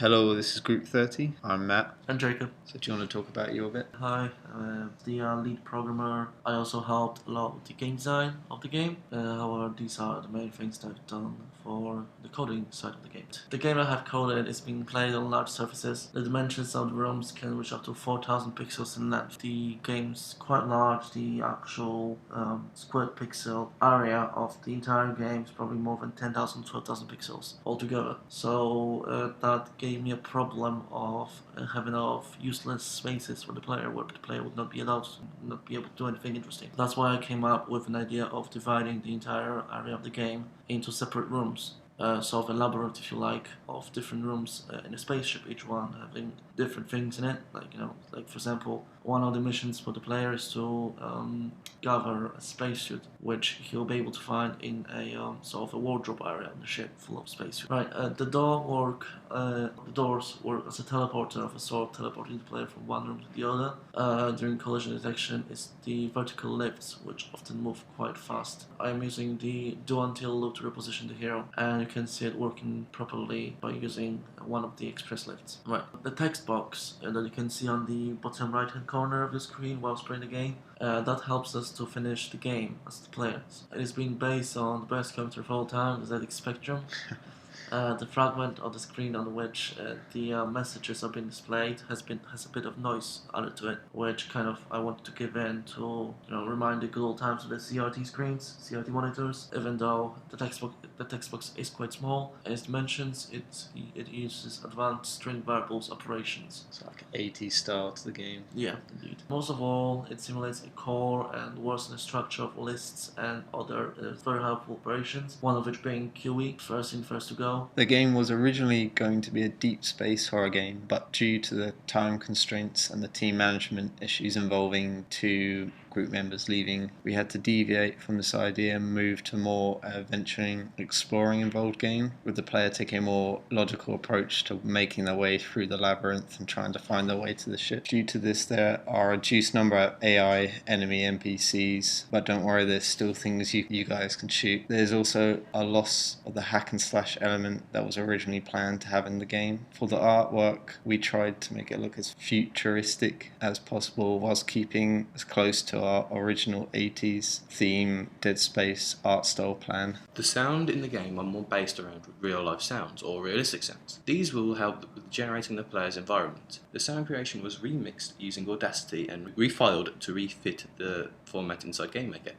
Hello, this is Group 30. I'm Matt. And Jacob. So do you want to talk about you a bit? Hi, I'm the lead programmer. I also helped a lot with the game design of the game. However, these are the main things that I've done for the coding side of the game. The game I have coded is being played on large surfaces. The dimensions of the rooms can reach up to 4,000 pixels in length. The game's quite large. The actual square pixel area of the entire game is probably more than 10,000, 12,000 pixels altogether. So that gave me a problem of having of useless spaces for the player where the player would not be allowed to not be able to do anything interesting. That's why I came up with an idea of dividing the entire area of the game into separate rooms. Sort of a labyrinth, if you like, of different rooms in a spaceship, each one having different things in it. Like for example, one of the missions for the player is to gather a spacesuit, which he'll be able to find in a sort of a wardrobe area on the ship full of spacesuits. Right, the doors work as a teleporter of a sort, teleporting the player from one room to the other. During collision detection is the vertical lifts, which often move quite fast. I'm using the do until loop to reposition the hero, and you can see it working properly by using one of the express lifts. Right, the text box that you can see on the bottom right hand corner of the screen while playing the game, that helps us to finish the game as the players. It is being based on the best computer of all time, the ZX Spectrum. The fragment of the screen on which the messages are being displayed has a bit of noise added to it, which kind of I wanted to give in to remind the good old times of the CRT screens, CRT monitors. Even though the text box is quite small, in its dimensions, it uses advanced string variables operations. It's like 80s style to the game. Yeah, indeed. Most of all, it simulates a core and works in the structure of lists and other very helpful operations, one of which being QE, first in, first to go. The game was originally going to be a deep space horror game, but due to the time constraints and the team management issues involving two group members leaving, we had to deviate from this idea and move to more venturing, exploring involved game, with the player taking a more logical approach to making their way through the labyrinth and trying to find their way to the ship. Due to this, there are a reduced number of AI enemy NPCs, but don't worry, there's still things you guys can shoot. There's also a loss of the hack and slash element that was originally planned to have in the game. For the artwork, we tried to make it look as futuristic as possible whilst keeping as close to our original 80s theme Dead Space art style plan. The sound in the game are more based around real life sounds or realistic sounds. These will help with generating the player's environment. The sound creation was remixed using Audacity and refiled to refit the format inside GameMaker.